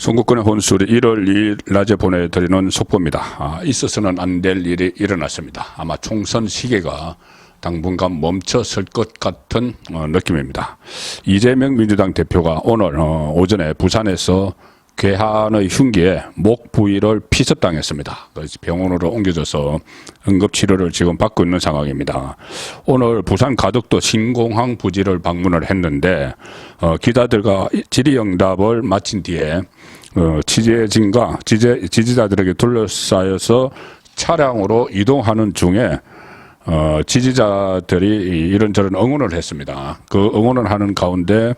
송구권의 혼술이 1월 2일 낮에 보내드리는 속보입니다. 있어서는 안 될 일이 일어났습니다. 아마 총선 시계가 당분간 멈춰설 것 같은 느낌입니다. 이재명 민주당 대표가 오늘 오전에 부산에서 괴한의 흉기에 목 부위를 피습당했습니다. 그래서 병원으로 옮겨져서 응급치료를 지금 받고 있는 상황입니다. 오늘 부산 가덕도 신공항 부지를 방문을 했는데 기자들과 질의응답을 마친 뒤에 취재진과 지지자들에게 둘러싸여서 차량으로 이동하는 중에 지지자들이 이런저런 응원을 했습니다. 그 응원을 하는 가운데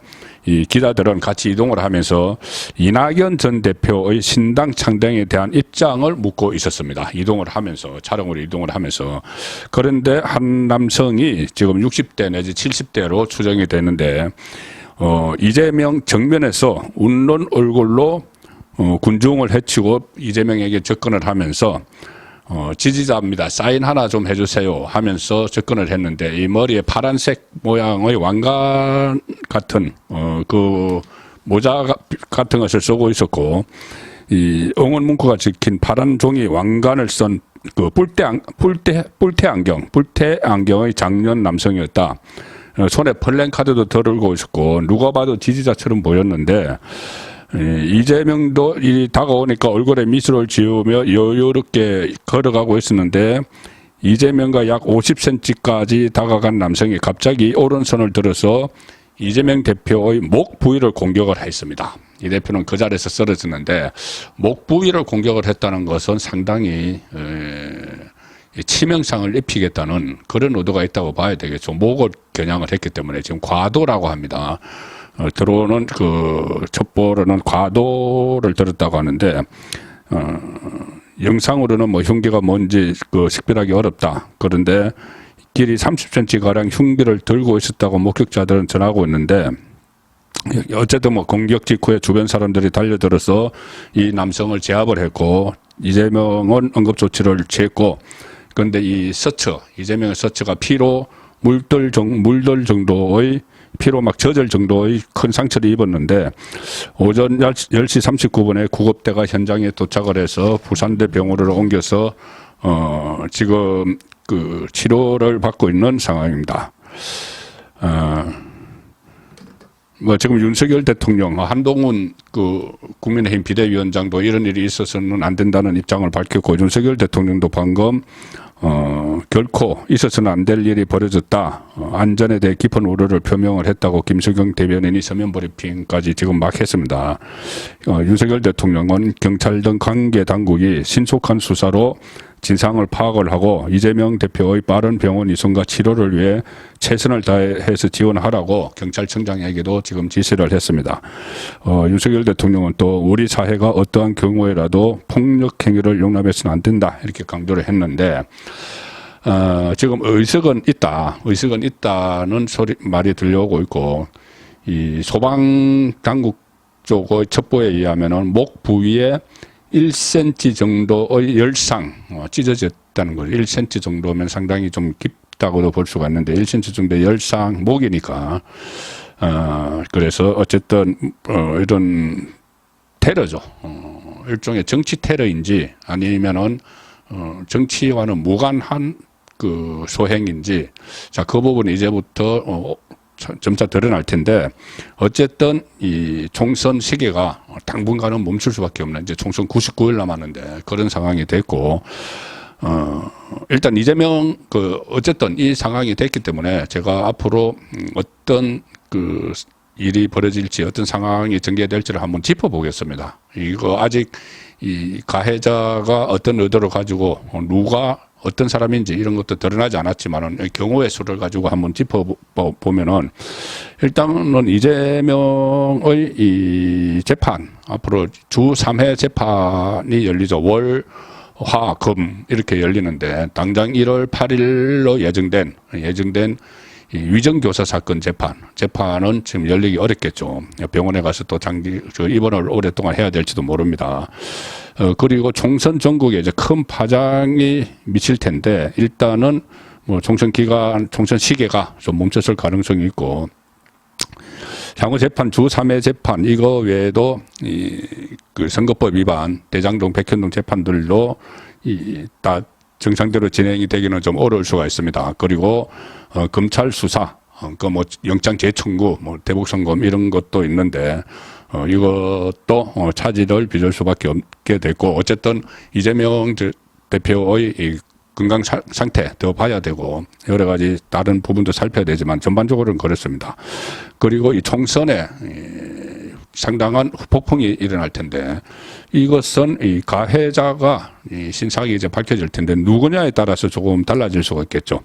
이 기자들은 같이 이동을 하면서 이낙연 전 대표의 신당 창당에 대한 입장을 묻고 있었습니다. 이동을 하면서, 차량으로 이동을 하면서. 그런데 한 남성이 지금 60대 내지 70대로 추정이 되는데 이재명 정면에서 웃는 얼굴로 군중을 해치고 이재명에게 접근을 하면서 지지자입니다. 사인 하나 좀 해주세요 하면서 접근을 했는데 이 머리에 파란색 모양의 왕관 같은 그 모자 같은 것을 쓰고 있었고 이 응원 문구가 적힌 파란 종이 왕관을 쓴 그 뿔테 안경의 장년 남성이었다. 손에 플랜카드도 들고 있었고 누가 봐도 지지자처럼 보였는데 이재명도 다가오니까 얼굴에 미소를 지으며 여유롭게 걸어가고 있었는데 이재명과 약 50cm까지 다가간 남성이 갑자기 오른손을 들어서 이재명 대표의 목 부위를 공격을 했습니다. 이 대표는 그 자리에서 쓰러졌는데 목 부위를 공격을 했다는 것은 상당히 치명상을 입히겠다는 그런 의도가 있다고 봐야 되겠죠. 목을 겨냥을 했기 때문에 지금 과도라고 합니다. 들어오는 그 첩보로는 과도를 들었다고 하는데 영상으로는 뭐 흉기가 뭔지 그 식별하기 어렵다. 그런데 길이 30cm 가량 흉기를 들고 있었다고 목격자들은 전하고 있는데 어쨌든 뭐 공격 직후에 주변 사람들이 달려들어서 이 남성을 제압을 했고 이재명은 응급 조치를 취했고 그런데 이 서처 이재명의 서처가 피로 물들 정도의 피로 막 젖을 정도의 큰 상처를 입었는데 오전 10시 39분에 구급대가 현장에 도착을 해서 부산대 병원으로 옮겨서 지금 그 치료를 받고 있는 상황입니다. 뭐 지금 윤석열 대통령, 한동훈 그 국민의힘 비대위원장도 이런 일이 있어서는 안 된다는 입장을 밝혔고 윤석열 대통령도 방금 결코 있어서는 안 될 일이 벌어졌다. 안전에 대해 깊은 우려를 표명을 했다고 김수경 대변인이 서면 브리핑까지 지금 막 했습니다. 윤석열 대통령은 경찰 등 관계 당국이 신속한 수사로 진상을 파악을 하고 이재명 대표의 빠른 병원 이송과 치료를 위해 최선을 다해서 지원하라고 경찰청장에게도 지금 지시를 했습니다. 윤석열 대통령은 또 우리 사회가 어떠한 경우에라도 폭력 행위를 용납해서는 안 된다 이렇게 강조를 했는데 지금 의석은 있다는 말이 들려오고 있고 이 소방 당국 쪽의 첩보에 의하면은 목 부위에 1cm 정도의 열상 찢어졌다는 거죠. 1cm 정도면 상당히 좀 깊다고도 볼 수가 있는데 1cm 정도의 열상 목이니까 그래서 어쨌든 이런 테러죠. 일종의 정치 테러인지 아니면은 정치와는 무관한 그 소행인지 자 그 부분 이제부터 점차 드러날 텐데 어쨌든 이 총선 시계가 당분간은 멈출 수밖에 없는 이제 총선 99일 남았는데 그런 상황이 됐고 일단 이재명 어쨌든 이 상황이 됐기 때문에 제가 앞으로 어떤 그 일이 벌어질지 어떤 상황이 전개될지를 한번 짚어보겠습니다. 이거 아직 이 가해자가 어떤 의도를 가지고 누가 어떤 사람인지 이런 것도 드러나지 않았지만은 경우의 수를 가지고 한번 짚어보면은 일단은 이재명의 이 재판 앞으로 주 3회 재판이 열리죠. 월, 화, 금 이렇게 열리는데 당장 1월 8일로 예정된 이 위정교사 사건 재판은 지금 열리기 어렵겠죠. 병원에 가서 또 입원을 오랫동안 해야 될지도 모릅니다. 그리고 총선 전국에 이제 큰 파장이 미칠 텐데 일단은 뭐 총선 시계가 좀 멈췄을 가능성이 있고 향후 재판 주 3회 재판 이거 외에도 그 선거법 위반 대장동 백현동 재판들도 다 정상대로 진행이 되기는 좀 어려울 수가 있습니다. 그리고 검찰 수사 그 뭐 영장 재청구 뭐 대북송금 이런 것도 있는데 이것도 차질을 빚을 수밖에 없게 됐고 어쨌든 이재명 대표의 이 건강 상태 더 봐야 되고 여러 가지 다른 부분도 살펴야 되지만 전반적으로는 그렇습니다. 그리고 이 총선에 상당한 후폭풍이 일어날 텐데 이것은 이 가해자가 이 신상이 이제 밝혀질 텐데 누구냐에 따라서 조금 달라질 수가 있겠죠.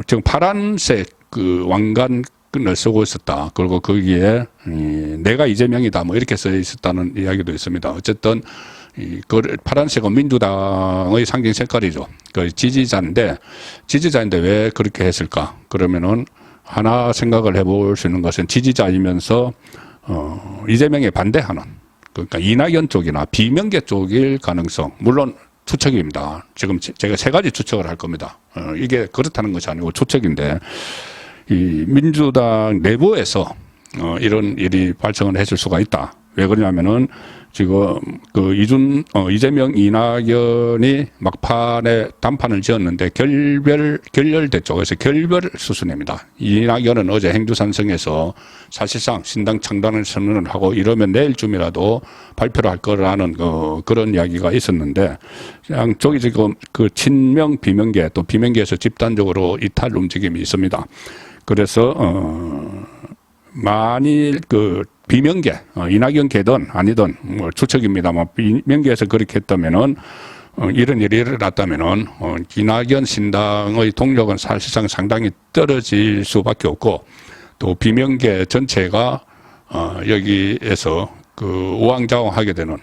지금 파란색 그 왕관을 쓰고 있었다. 그리고 거기에 내가 이재명이다 뭐 이렇게 써 있었다는 이야기도 있습니다. 어쨌든 그 파란색은 민주당의 상징 색깔이죠. 그 지지자인데 왜 그렇게 했을까? 그러면은 하나 생각을 해볼 수 있는 것은 지지자이면서 이재명에 반대하는 그러니까 이낙연 쪽이나 비명계 쪽일 가능성 물론 추측입니다. 지금 제가 세 가지 추측을 할 겁니다. 이게 그렇다는 것이 아니고 추측인데 이 민주당 내부에서 이런 일이 발생을 했을 수가 있다. 왜 그러냐면은 지금 그 이재명 이낙연이 막판에 단판을 지었는데 결렬됐죠. 그래서 결별 수순입니다. 이낙연은 어제 행주산성에서 사실상 신당 창당을 선언을 하고 이러면 내일쯤이라도 발표를 할 거라는 그런 이야기가 있었는데 양쪽이 지금 그 친명 비명계 또 비명계에서 집단적으로 이탈 움직임이 있습니다. 그래서 만일 그 비명계, 이낙연계든 아니든 뭐 추측입니다만 비명계에서 그렇게 했다면은 이런 일이 일어났다면은 이낙연 신당의 동력은 사실상 상당히 떨어질 수밖에 없고 또 비명계 전체가 여기에서 그 우왕좌왕하게 되는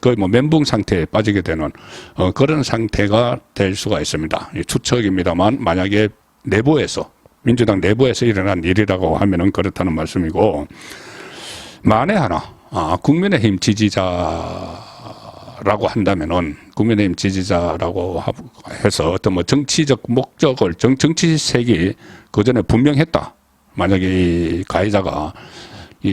거의 뭐 멘붕 상태에 빠지게 되는 그런 상태가 될 수가 있습니다. 추측입니다만 만약에 내부에서 민주당 내부에서 일어난 일이라고 하면은 그렇다는 말씀이고 만에 하나 국민의힘 지지자라고 한다면은 국민의힘 지지자라고 해서 어떤 뭐 정치적 목적을 정치색이 그 전에 분명했다. 만약에 이 가해자가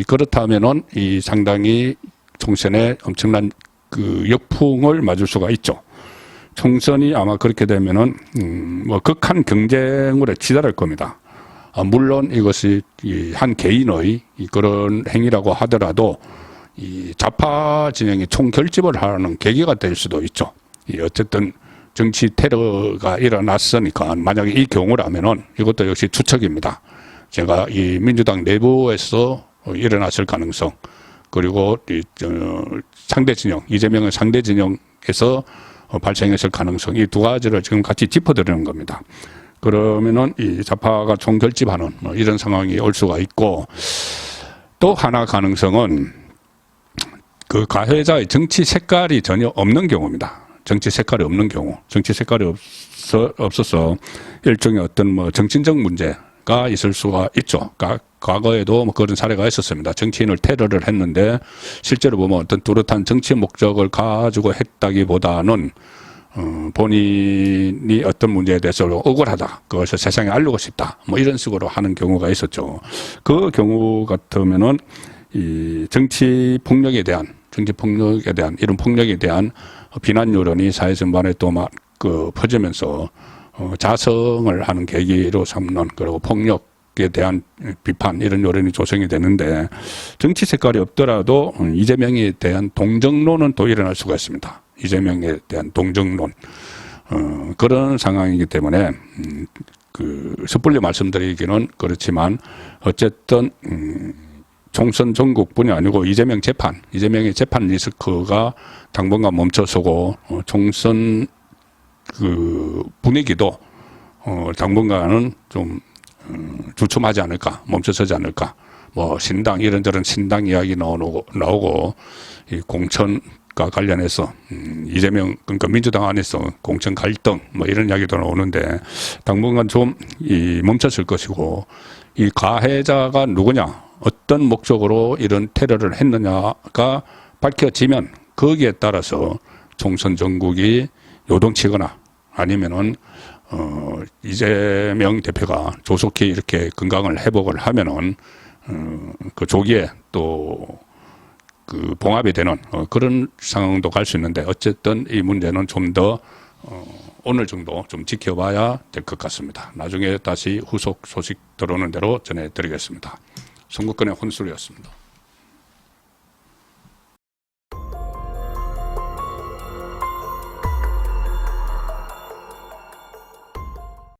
그렇다면은 이 상당히 총선에 엄청난 그 역풍을 맞을 수가 있죠. 총선이 아마 그렇게 되면은 뭐 극한 경쟁으로 치달을 겁니다. 물론 이것이 한 개인의 그런 행위라고 하더라도 이 좌파 진영이 총결집을 하는 계기가 될 수도 있죠. 어쨌든 정치 테러가 일어났으니까 만약에 이 경우라면은 이것도 역시 추측입니다. 제가 이 민주당 내부에서 일어났을 가능성 그리고 상대 진영 이재명의 상대 진영에서 발생했을 가능성 이 두 가지를 지금 같이 짚어드리는 겁니다. 그러면은 이 좌파가 총결집하는 뭐 이런 상황이 올 수가 있고 또 하나 가능성은 그 가해자의 정치 색깔이 전혀 없는 경우입니다. 정치 색깔이 없는 경우, 정치 색깔이 없어서 일종의 어떤 뭐 정신적 문제가 있을 수가 있죠. 과거에도 뭐 그런 사례가 있었습니다. 정치인을 테러를 했는데 실제로 보면 어떤 뚜렷한 정치 목적을 가지고 했다기보다는 본인이 어떤 문제에 대해서 억울하다. 그것을 세상에 알리고 싶다. 뭐 이런 식으로 하는 경우가 있었죠. 그 경우 같으면은 이 정치 폭력에 대한 이런 폭력에 대한 비난 여론이 사회 전반에 또 막 그 퍼지면서 자성을 하는 계기로 삼는 그리고 폭력에 대한 비판 이런 여론이 조성이 되는데 정치 색깔이 없더라도 이재명에 대한 동정론은 또 일어날 수가 있습니다. 이재명에 대한 동정론 그런 상황이기 때문에 그 섣불리 말씀드리기는 그렇지만 어쨌든 총선 전국뿐이 아니고 이재명의 재판 리스크가 당분간 멈춰서고 총선 그 분위기도 당분간은 좀 주춤하지 않을까, 멈춰서지 않을까. 뭐 신당 이런저런 신당 이야기 나오고 이 공천과 관련해서 이재명 그러니까 민주당 안에서 공천 갈등 뭐 이런 이야기도 나오는데 당분간 좀 멈췄을 것이고 이 가해자가 누구냐, 어떤 목적으로 이런 테러를 했느냐가 밝혀지면 거기에 따라서 총선 전국이 요동치거나 아니면은 이재명 대표가 조속히 이렇게 건강을 회복을 하면은 그 조기에 또 그 봉합이 되는 그런 상황도 갈 수 있는데 어쨌든 이 문제는 좀 더 오늘 정도 좀 지켜봐야 될 것 같습니다. 나중에 다시 후속 소식 들어오는 대로 전해드리겠습니다. 선거권의 혼술이었습니다.